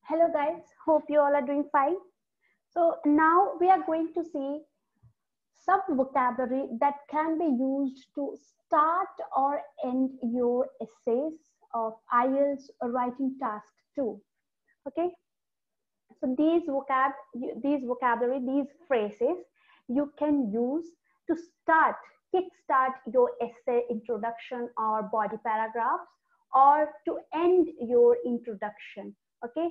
Hello guys, hope you all are doing fine. So now we are going to see some vocabulary that can be used to start or end your essays of IELTS writing task 2. Okay, so these vocabulary, these phrases you can use to kickstart your essay introduction or body paragraphs, or to end your introduction. Okay,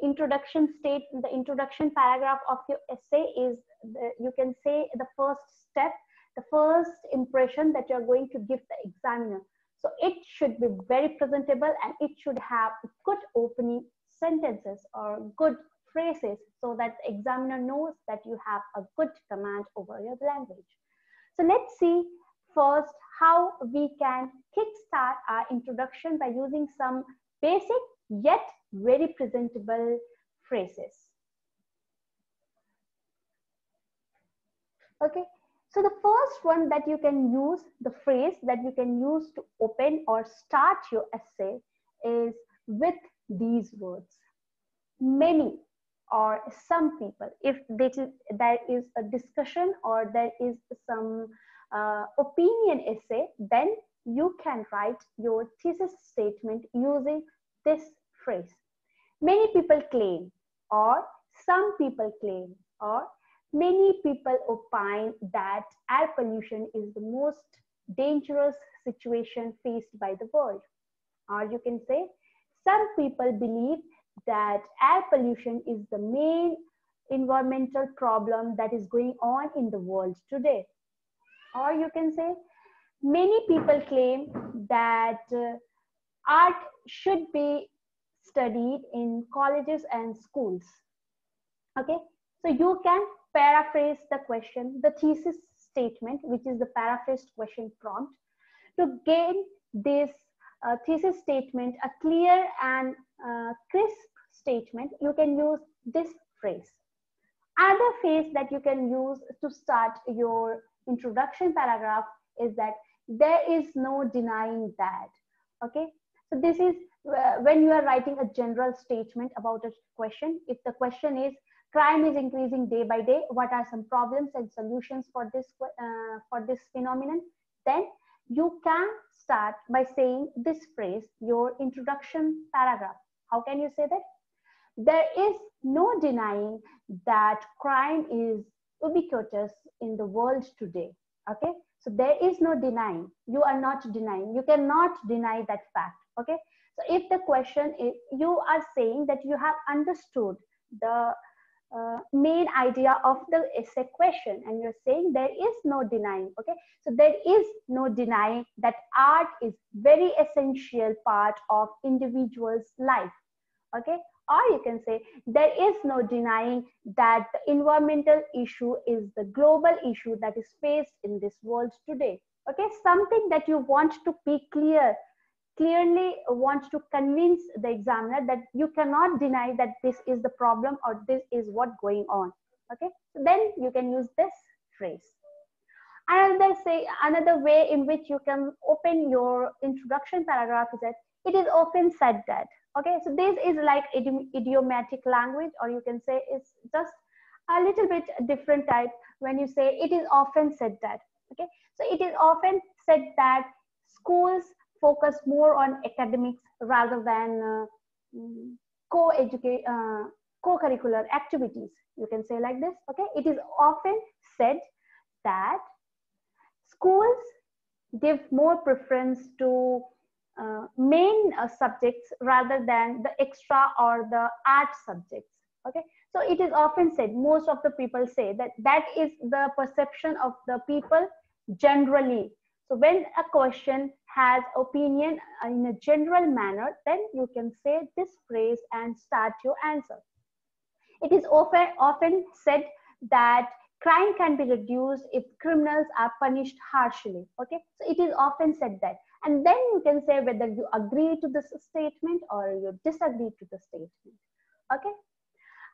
the introduction paragraph of your essay is you can say the first step, the first impression that you're going to give the examiner. So it should be very presentable and it should have good opening sentences or good phrases so that the examiner knows that you have a good command over your language. So let's see first how we can kickstart our introduction by using some basic yet very presentable phrases. Okay, so the first one that you can use, the phrase that you can use to open or start your essay is with these words: many or some people. If there is a discussion or there is some opinion essay, then you can write your thesis statement using this phrase. Many people claim, or some people claim, or many people opine that air pollution is the most dangerous situation faced by the world. Or you can say, some people believe that air pollution is the main environmental problem that is going on in the world today. Or you can say, many people claim that art should be studied in colleges and schools. Okay, so you can paraphrase the question, the thesis statement, which is the paraphrased question prompt. To gain this thesis statement, a clear and crisp statement, you can use this phrase. Other phrase that you can use to start your introduction paragraph is that there is no denying that. Okay, so this is when you are writing a general statement about a question. If the question is crime is increasing day by day, what are some problems and solutions for this phenomenon, then you can start by saying this phrase, your introduction paragraph. How can you say that? There is no denying that crime is ubiquitous in the world today. Okay, so there is no denying. You are not denying. You cannot deny that fact. Okay, so if the question is, you are saying that you have understood the main idea of the essay question, and you're saying there is no denying. Okay, so there is no denying that art is very essential part of individual's life. Okay, or you can say there is no denying that the environmental issue is the global issue that is faced in this world today. Okay, something that you want to be clearly want to convince the examiner that you cannot deny that this is the problem or this is what going on. Okay, so then you can use this phrase. Another way in which you can open your introduction paragraph is that it is often said that. Okay, so this is like idiomatic language, or you can say it's just a little bit different type when you say it is often said that. Okay, so it is often said that schools focus more on academics rather than co-curricular activities. You can say like this. Okay, it is often said that schools give more preference to main subjects rather than the extra or the art subjects. Okay, so it is often said, most of the people say that that is the perception of the people generally. So when a question has opinion in a general manner, then you can say this phrase and start your answer. It is often said that crime can be reduced if criminals are punished harshly. Okay, so it is often said that. And then you can say whether you agree to this statement or you disagree to the statement. Okay.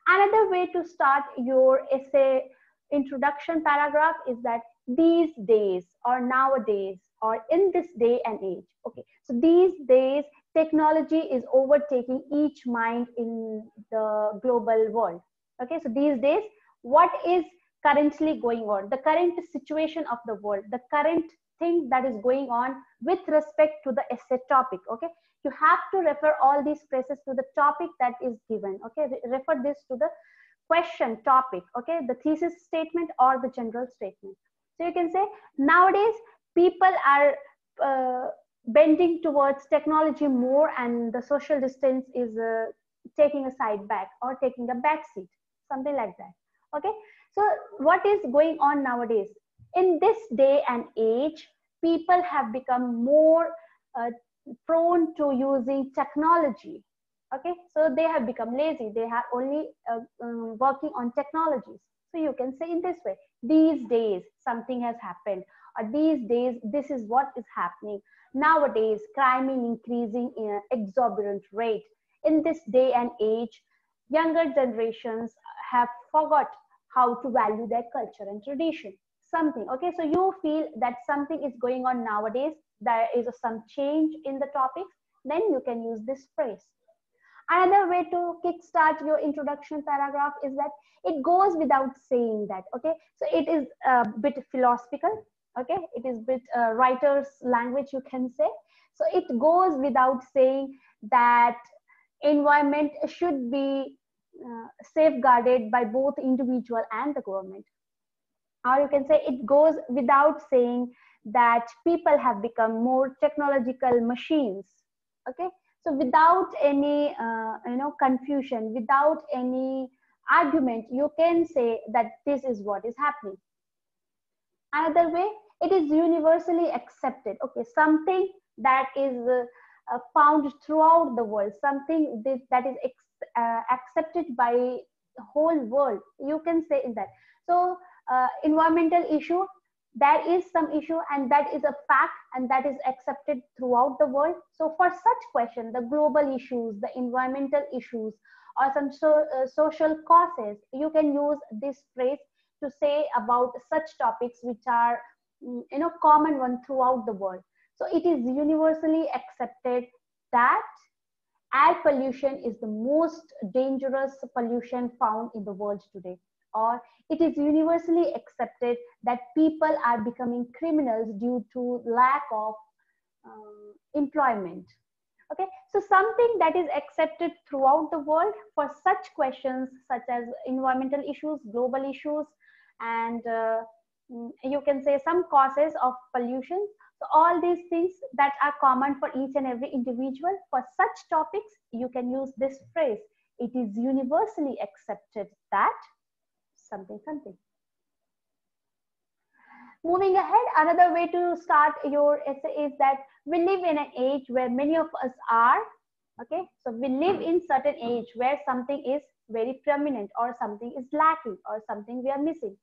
Another way to start your essay introduction paragraph is that these days or nowadays or in this day and age. Okay, so these days technology is overtaking each mind in the global world. Okay, so these days, what is currently going on, the current situation of the world, the current thing that is going on with respect to the essay topic. Okay, you have to refer all these places to the topic that is given. Okay, refer this to the question topic. Okay, the thesis statement or the general statement. So you can say nowadays people are bending towards technology more, and the social distance is taking a side back or taking a back seat, something like that. Okay, so what is going on nowadays in this day and age? People have become more prone to using technology. Okay, so they have become lazy, they are only working on technologies. So you can say in this way, these days something has happened, or these days this is what is happening. Nowadays crime is increasing in an exorbitant rate. In this day and age, younger generations have forgot how to value their culture and tradition. Something. Okay, so you feel that something is going on nowadays, there is some change in the topics, then you can use this phrase. Another way to kickstart your introduction paragraph is that it goes without saying that. Okay, so it is a bit philosophical. Okay, it is a bit writer's language, you can say. So it goes without saying that environment should be safeguarded by both individual and the government. Or you can say it goes without saying that people have become more technological machines. Okay, so without any confusion, without any argument, you can say that this is what is happening. Another way, it is universally accepted. Okay, something that is found throughout the world, something that is accepted by the whole world, you can say in that. So environmental issue, there is some issue and that is a fact and that is accepted throughout the world. So for such question, the global issues, the environmental issues, or some social causes, you can use this phrase to say about such topics which are common one throughout the world. So it is universally accepted that air pollution is the most dangerous pollution found in the world today. Or it is universally accepted that people are becoming criminals due to lack of employment. Okay, so something that is accepted throughout the world for such questions such as environmental issues, global issues, and you can say some causes of pollution. So all these things that are common for each and every individual, for such topics, you can use this phrase. It is universally accepted that something, something. Moving ahead, another way to start your essay is that we live in an age where many of us are, okay, so we live in certain age where something is very prominent or something is lacking or something we are missing.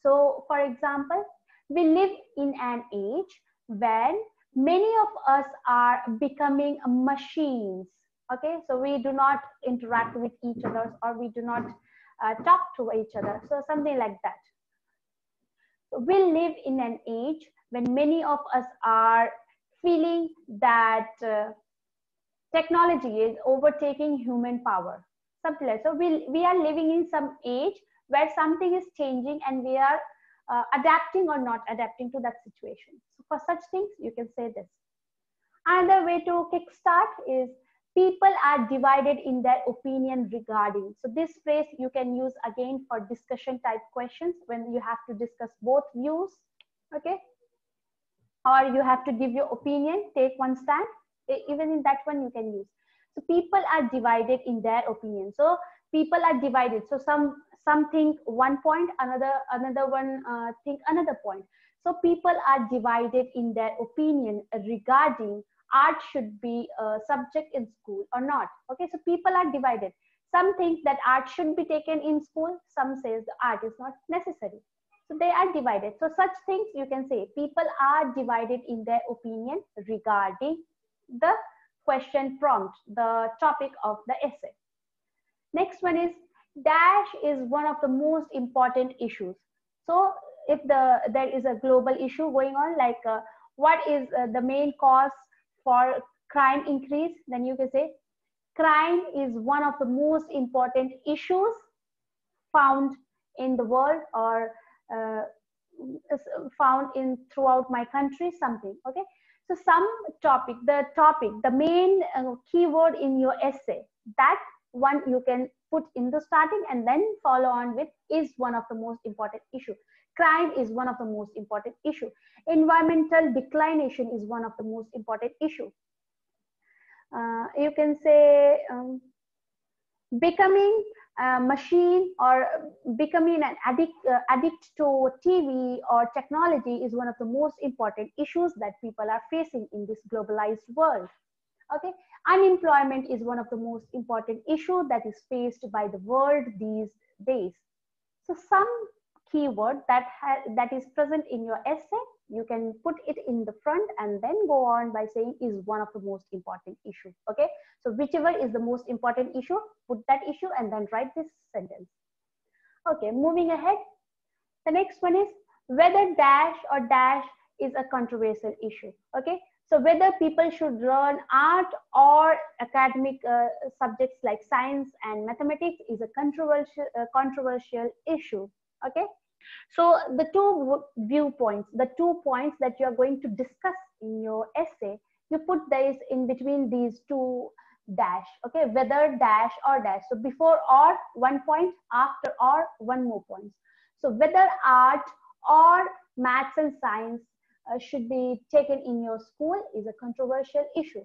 So for example, we live in an age when many of us are becoming machines. Okay, so we do not interact with each other or we do not talk to each other. So something like that. We live in an age when many of us are feeling that technology is overtaking human power. Something like so. We are living in some age where something is changing and we are adapting or not adapting to that situation. So for such things, you can say this. Another way to kickstart is people are divided in their opinion regarding. So this phrase you can use again for discussion type questions when you have to discuss both views, okay? Or you have to give your opinion, take one stand. Even in that one you can use. So people are divided in their opinion. So people are divided. So some think one point, another one think another point. So people are divided in their opinion regarding art should be a subject in school or not. Okay, so people are divided. Some think that art should be taken in school. Some says the art is not necessary. So they are divided. So such things you can say people are divided in their opinion regarding the question prompt, the topic of the essay. Next one is dash is one of the most important issues. So if there is a global issue going on, like what is the main cause for crime increase, then you can say crime is one of the most important issues found in the world, or found in throughout my country, something. Okay, so some topic, the main keyword in your essay, that one you can put in the starting and then follow on with is one of the most important issue. Crime is one of the most important issue. Environmental declination is one of the most important issue. You can say becoming a machine, or becoming an addict to TV or technology is one of the most important issues that people are facing in this globalized world. Okay, unemployment is one of the most important issue that is faced by the world these days. So some keyword that is present in your essay, you can put it in the front and then go on by saying is one of the most important issue. Okay, so whichever is the most important issue, put that issue and then write this sentence. Okay, moving ahead, the next one is whether dash or dash is a controversial issue. Okay, so whether people should learn art or academic subjects like science and mathematics is a controversial issue. Okay, so the two viewpoints, the 2 points that you are going to discuss in your essay, you put this in between these two dash. Okay, whether dash or dash. So before or 1 point, after or 1 more point. So whether art or maths and science should be taken in your school is a controversial issue.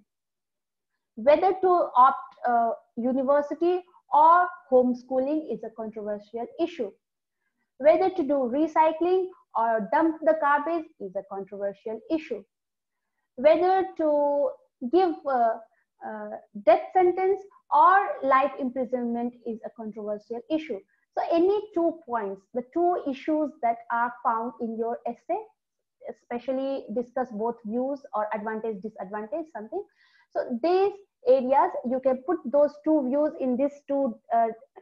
Whether to opt university or homeschooling is a controversial issue. Whether to do recycling or dump the garbage is a controversial issue. Whether to give death sentence or life imprisonment is a controversial issue. So any 2 points, the 2 issues that are found in your essay, especially discuss both views or advantage, disadvantage, something. So these areas, you can put those 2 views in these 2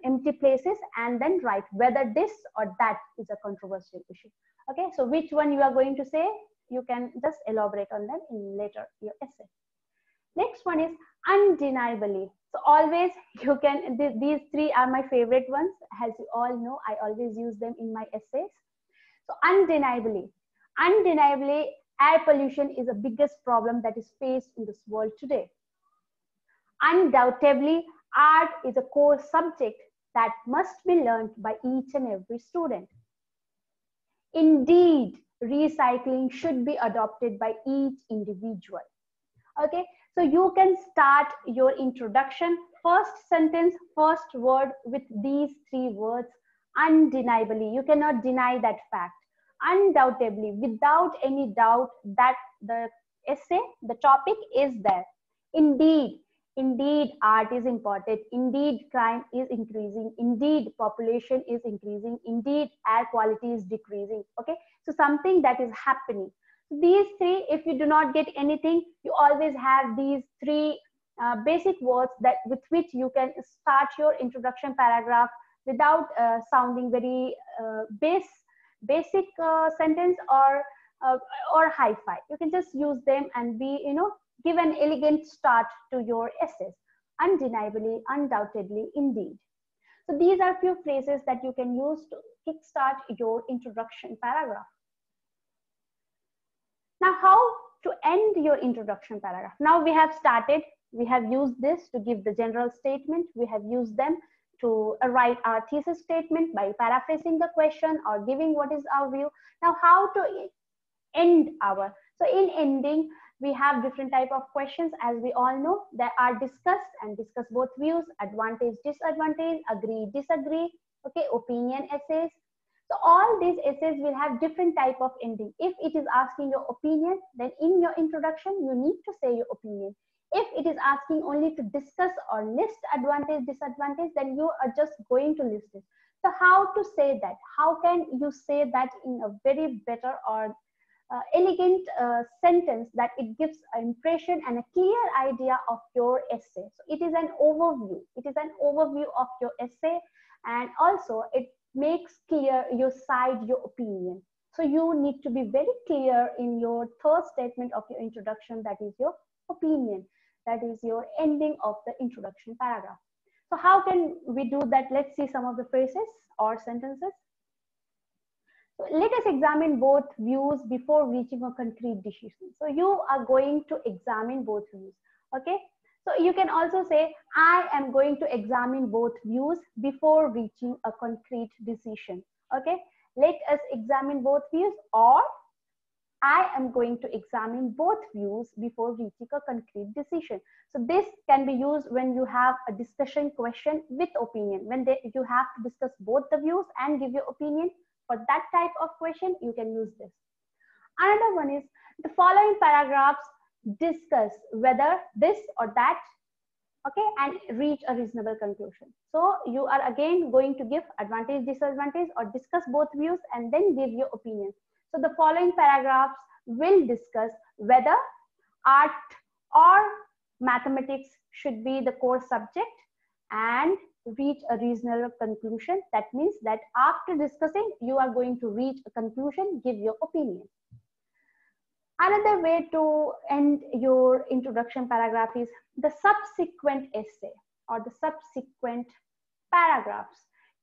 empty places and then write whether this or that is a controversial issue. Okay, so which one you are going to say, you can just elaborate on them in later your essay. Next one is undeniably. So always you can, these 3 are my favorite ones. As you all know, I always use them in my essays. So undeniably, air pollution is the biggest problem that is faced in this world today. Undoubtedly, art is a core subject that must be learned by each and every student. Indeed, recycling should be adopted by each individual. Okay, so you can start your introduction, first sentence, first word with these 3 words, undeniably. You cannot deny that fact. Undoubtedly, without any doubt that the essay, the topic is there. Indeed, art is important. Indeed, crime is increasing. Indeed, population is increasing. Indeed, air quality is decreasing. Okay, so something that is happening. These 3, if you do not get anything, you always have these 3 basic words that with which you can start your introduction paragraph without sounding very basic sentence or hi-fi. You can just use them and be, give an elegant start to your essays. Undeniably, undoubtedly, indeed. So these are few phrases that you can use to kickstart your introduction paragraph. Now, how to end your introduction paragraph? Now we have started, we have used this to give the general statement. We have used them to write our thesis statement by paraphrasing the question or giving what is our view. Now, how to end our, so in ending, we have different type of questions. As we all know, that are discussed and discuss both views, advantage, disadvantage, agree, disagree, okay, opinion essays. So all these essays will have different type of ending. If it is asking your opinion, then in your introduction, you need to say your opinion. If it is asking only to discuss or list advantage, disadvantage, then you are just going to list it. So how to say that? How can you say that in a very better or elegant sentence that it gives an impression and a clear idea of your essay? So it is an overview. It is an overview of your essay, and also it makes clear your side, your opinion. So you need to be very clear in your third statement of your introduction, that is your opinion. That is your ending of the introduction paragraph. So how can we do that? Let's see some of the phrases or sentences. So let us examine both views before reaching a concrete decision. So you are going to examine both views. Okay. So you can also say, I am going to examine both views before reaching a concrete decision. Okay. Let us examine both views, or I am going to examine both views before reaching a concrete decision. So this can be used when you have a discussion question with opinion. When you have to discuss both the views and give your opinion. For that type of question, you can use this. Another one is, the following paragraphs discuss whether this or that, okay, and reach a reasonable conclusion. So you are again going to give advantage, disadvantage, or discuss both views and then give your opinion. So the following paragraphs will discuss whether art or mathematics should be the core subject and reach a reasonable conclusion. That means that after discussing, you are going to reach a conclusion, give your opinion. Another way to end your introduction paragraph is the subsequent essay or the subsequent paragraphs.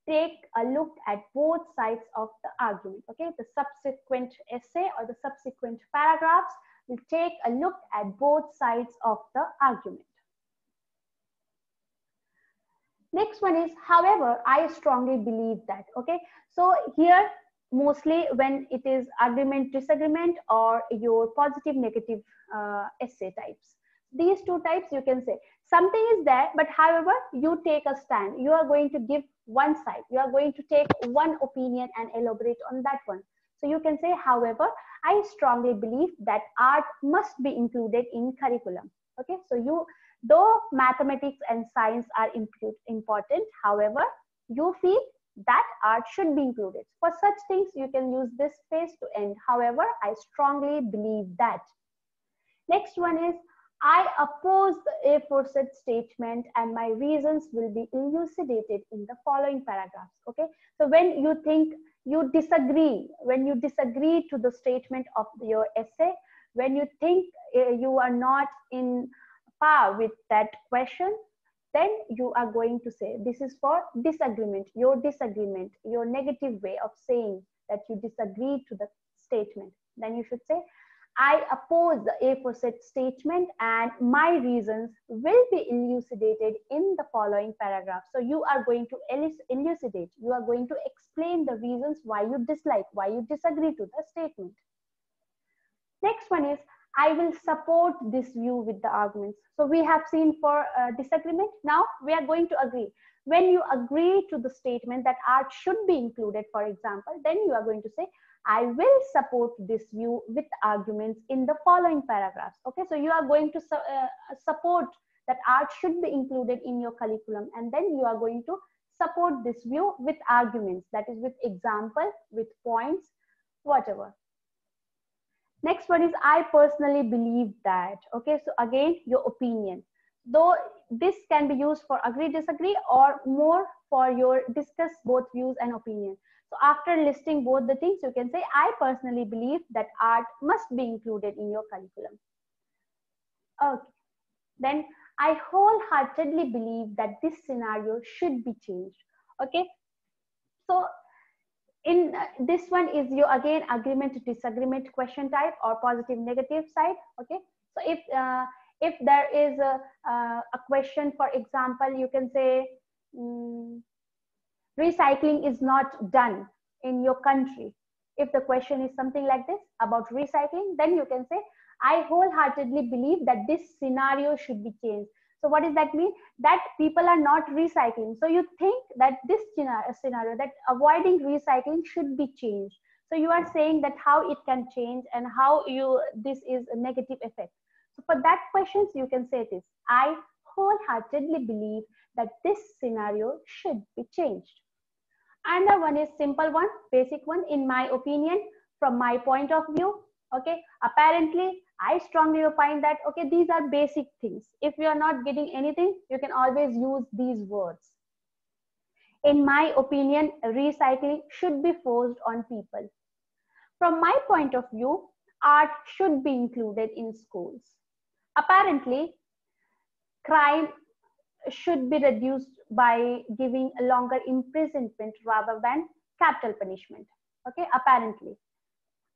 Take a look at both sides of the argument. Okay, the subsequent essay or the subsequent paragraphs will take a look at both sides of the argument. Next one is, however, I strongly believe that. Okay, so here mostly when it is argument, disagreement, or your positive, negative essay types. These two types you can say something is there, but however, you take a stand. You are going to give one side. You are going to take one opinion and elaborate on that one. So you can say, however, I strongly believe that art must be included in curriculum. Okay, so though mathematics and science are important, however, you feel that art should be included. For such things, you can use this phrase to end. However, I strongly believe that. Next one is, I oppose the aforesaid statement and my reasons will be elucidated in the following paragraphs. Okay, so when you think you disagree, when you disagree to the statement of your essay, when you think you are not in par with that question, then you are going to say, this is for disagreement, your negative way of saying that you disagree to the statement. Then you should say, I oppose the aforesaid statement and my reasons will be elucidated in the following paragraph. So you are going to elucidate, you are going to explain the reasons why you dislike, why you disagree to the statement. Next one is, I will support this view with the arguments. So we have seen for disagreement. Now we are going to agree. When you agree to the statement that art should be included, for example, then you are going to say, I will support this view with arguments in the following paragraphs. Okay, so you are going to support that art should be included in your curriculum, and then you are going to support this view with arguments, that is with example, with points, whatever. Next one is, I personally believe that. Okay, so again, your opinion. Though this can be used for agree, disagree, or more for your discuss both views and opinion. So after listing both the things, you can say, I personally believe that art must be included in your curriculum. Okay, then I wholeheartedly believe that this scenario should be changed. Okay, so in this one is your again agreement to disagreement question type or positive negative side. Okay, so if there is a question, for example, you can say recycling is not done in your country. If the question is something like this about recycling, then you can say, I wholeheartedly believe that this scenario should be changed. So what does that mean? That people are not recycling. So you think that this scenario, that avoiding recycling should be changed. So you are saying that how it can change and how this is a negative effect. So for that questions, you can say this, I wholeheartedly believe that this scenario should be changed. Another one is simple one, basic one, in my opinion, from my point of view. Okay, apparently, I strongly opine that, okay, these are basic things. If you are not getting anything, you can always use these words. In my opinion, recycling should be forced on people. From my point of view, art should be included in schools. Apparently, Crime should be reduced by giving a longer imprisonment rather than capital punishment. Okay, apparently.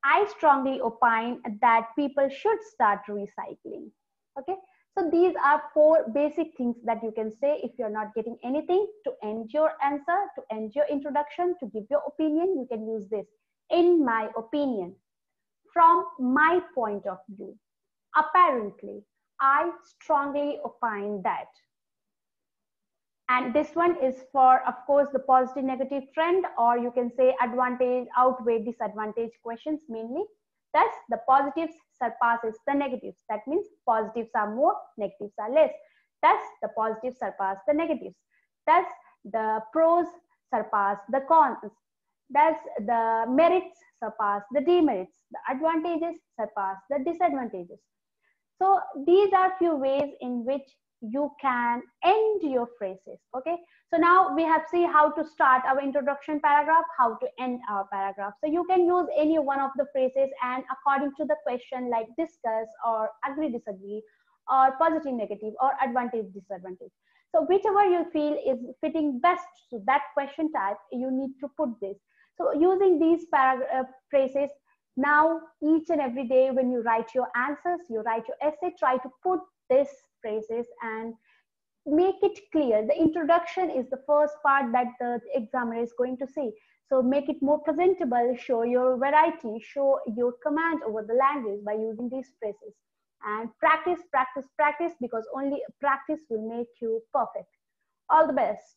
I strongly opine that people should start recycling. Okay, so these are four basic things that you can say if you're not getting anything to end your answer, to end your introduction, to give your opinion. You can use this. In my opinion, from my point of view, apparently, I strongly opine that. And this one is for, of course, the positive negative trend, or you can say advantage outweigh disadvantage questions mainly. Thus, the positives surpasses the negatives. That means positives are more, negatives are less. Thus, the positives surpass the negatives. Thus, the pros surpass the cons. Thus, the merits surpass the demerits. The advantages surpass the disadvantages. So these are few ways in which you can end your phrases. Okay, so now we have seen how to start our introduction paragraph, how to end our paragraph. So you can use any one of the phrases, and according to the question, like discuss or agree disagree or positive negative or advantage disadvantage. So whichever you feel is fitting best to that question type, you need to put this. So using these phrases, now each and every day when you write your answers, you write your essay, try to put these phrases and make it clear. The introduction is the first part that the examiner is going to see. So make it more presentable, show your variety, show your command over the language by using these phrases. And practice, practice, practice, because only practice will make you perfect. All the best.